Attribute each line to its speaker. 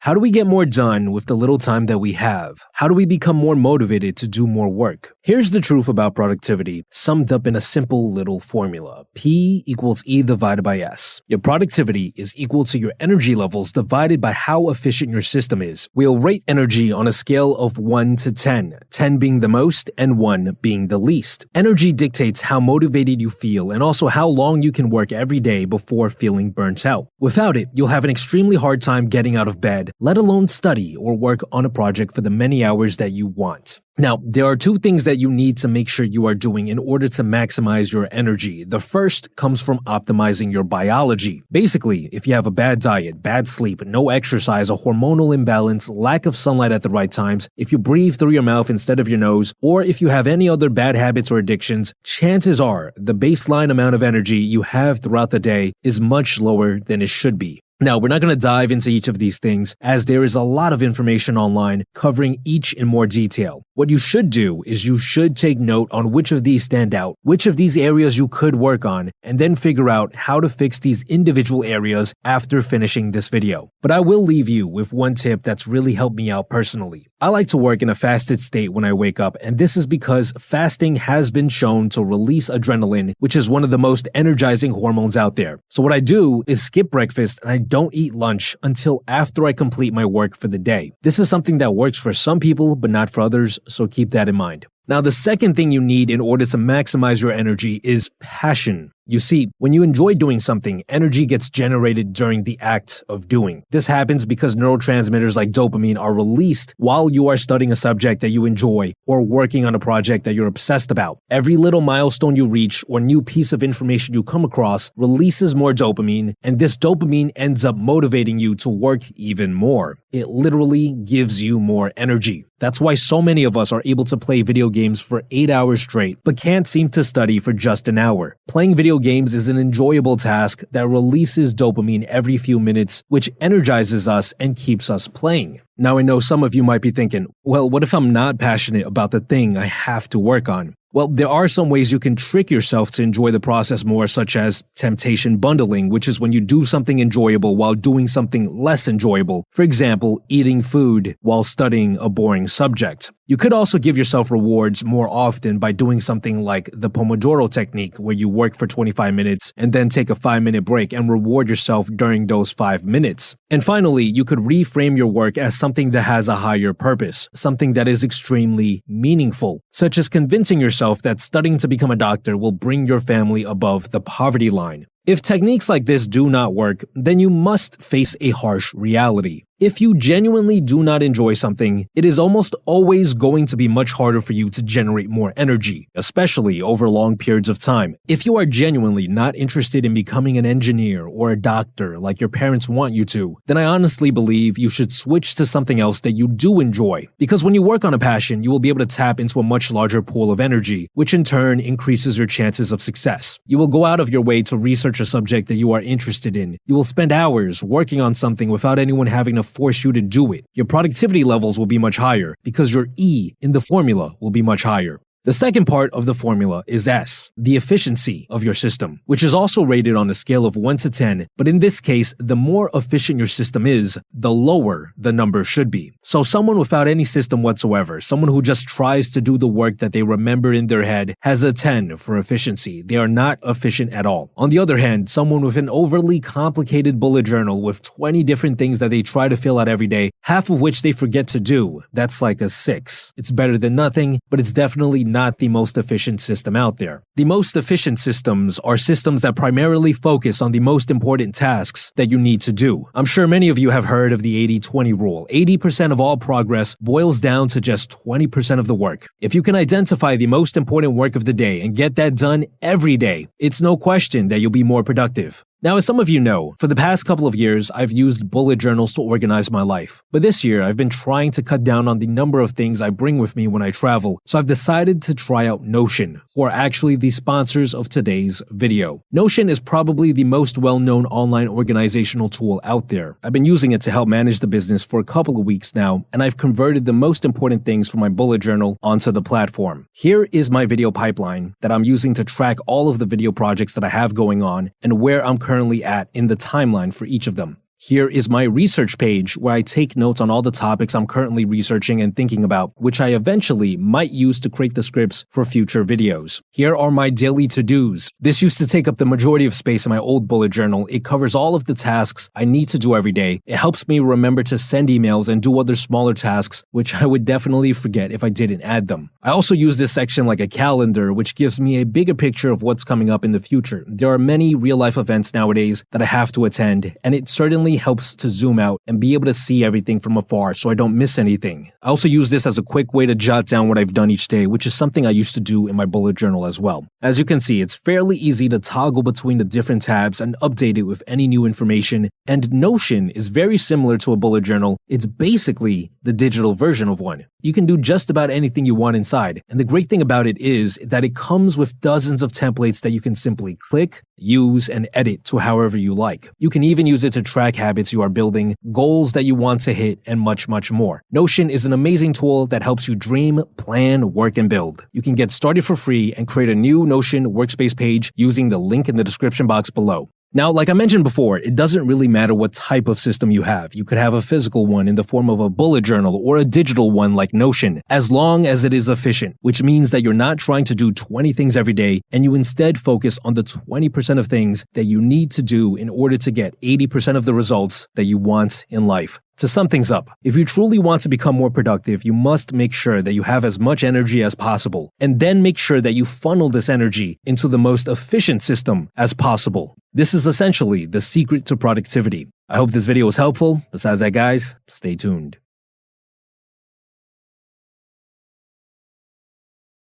Speaker 1: How do we get more done with the little time that we have? How do we become more motivated to do more work? Here's the truth about productivity, summed up in a simple little formula. P equals E divided by S. Your productivity is equal to your energy levels divided by how efficient your system is. We'll rate energy on a scale of 1 to 10, 10 being the most and 1 being the least. Energy dictates how motivated you feel and also how long you can work every day before feeling burnt out. Without it, you'll have an extremely hard time getting out of bed, let alone study or work on a project for the many hours that you want. Now, there are two things that you need to make sure you are doing in order to maximize your energy. The first comes from optimizing your biology. Basically, if you have a bad diet, bad sleep, no exercise, a hormonal imbalance, lack of sunlight at the right times, if you breathe through your mouth instead of your nose, or if you have any other bad habits or addictions, chances are the baseline amount of energy you have throughout the day is much lower than it should be. Now, we're not going to dive into each of these things as there is a lot of information online covering each in more detail. What you should do is you should take note on which of these stand out, which of these areas you could work on, and then figure out how to fix these individual areas after finishing this video. But I will leave you with one tip that's really helped me out personally. I like to work in a fasted state when I wake up, and this is because fasting has been shown to release adrenaline, which is one of the most energizing hormones out there. So what I do is skip breakfast and I don't eat lunch until after I complete my work for the day. This is something that works for some people, but not for others, so keep that in mind. Now, the second thing you need in order to maximize your energy is passion. You see, when you enjoy doing something, energy gets generated during the act of doing. This happens because neurotransmitters like dopamine are released while you are studying a subject that you enjoy or working on a project that you're obsessed about. Every little milestone you reach or new piece of information you come across releases more dopamine, and this dopamine ends up motivating you to work even more. It literally gives you more energy. That's why so many of us are able to play video games for 8 hours straight, but can't seem to study for just an hour. Playing video games is an enjoyable task that releases dopamine every few minutes, which energizes us and keeps us playing. Now, I know some of you might be thinking, well, what if I'm not passionate about the thing I have to work on? Well, there are some ways you can trick yourself to enjoy the process more, such as temptation bundling, which is when you do something enjoyable while doing something less enjoyable. For example, eating food while studying a boring subject. You could also give yourself rewards more often by doing something like the Pomodoro technique, where you work for 25 minutes and then take a 5-minute break and reward yourself during those 5 minutes. And finally, you could reframe your work as something that has a higher purpose, something that is extremely meaningful, such as convincing yourself that studying to become a doctor will bring your family above the poverty line. If techniques like this do not work, then you must face a harsh reality. If you genuinely do not enjoy something, it is almost always going to be much harder for you to generate more energy, especially over long periods of time. If you are genuinely not interested in becoming an engineer or a doctor like your parents want you to, then I honestly believe you should switch to something else that you do enjoy. Because when you work on a passion, you will be able to tap into a much larger pool of energy, which in turn increases your chances of success. You will go out of your way to research a subject that you are interested in. You will spend hours working on something without anyone having to force you to do it. Your productivity levels will be much higher because your E in the formula will be much higher. The second part of the formula is S, the efficiency of your system, which is also rated on a scale of 1 to 10, but in this case, the more efficient your system is, the lower the number should be. So someone without any system whatsoever, someone who just tries to do the work that they remember in their head, has a 10 for efficiency. They are not efficient at all. On the other hand, someone with an overly complicated bullet journal with 20 different things that they try to fill out every day, half of which they forget to do, that's like a 6. It's better than nothing, but it's definitely not the most efficient system out there. The most efficient systems are systems that primarily focus on the most important tasks that you need to do. I'm sure many of you have heard of the 80-20 rule. 80% of all progress boils down to just 20% of the work. If you can identify the most important work of the day and get that done every day, it's no question that you'll be more productive. Now, as some of you know, for the past couple of years, I've used bullet journals to organize my life. But this year, I've been trying to cut down on the number of things I bring with me when I travel, so I've decided to try out Notion, who are actually the sponsors of today's video. Notion is probably the most well-known online organizational tool out there. I've been using it to help manage the business for a couple of weeks now, and I've converted the most important things from my bullet journal onto the platform. Here is my video pipeline that I'm using to track all of the video projects that I have going on and where I'm currently at in the timeline for each of them. Here is my research page where I take notes on all the topics I'm currently researching and thinking about, which I eventually might use to create the scripts for future videos. Here are my daily to-dos. This used to take up the majority of space in my old bullet journal. It covers all of the tasks I need to do every day. It helps me remember to send emails and do other smaller tasks, which I would definitely forget if I didn't add them. I also use this section like a calendar, which gives me a bigger picture of what's coming up in the future. There are many real-life events nowadays that I have to attend, and it certainly helps to zoom out and be able to see everything from afar so I don't miss anything. I also use this as a quick way to jot down what I've done each day, which is something I used to do in my bullet journal as well. As you can see, it's fairly easy to toggle between the different tabs and update it with any new information, and Notion is very similar to a bullet journal. It's basically the digital version of one. You can do just about anything you want inside, and the great thing about it is that it comes with dozens of templates that you can simply click, use, and edit to however you like. You can even use it to track habits you are building, goals that you want to hit, and much, much more. Notion is an amazing tool that helps you dream, plan, work, and build. You can get started for free and create a new Notion workspace page using the link in the description box below. Now, like I mentioned before, it doesn't really matter what type of system you have. You could have a physical one in the form of a bullet journal or a digital one like Notion, as long as it is efficient, which means that you're not trying to do 20 things every day and you instead focus on the 20% of things that you need to do in order to get 80% of the results that you want in life. To sum things up, if you truly want to become more productive, you must make sure that you have as much energy as possible, and then make sure that you funnel this energy into the most efficient system as possible. This is essentially the secret to productivity. I hope this video was helpful. Besides that, guys, stay tuned.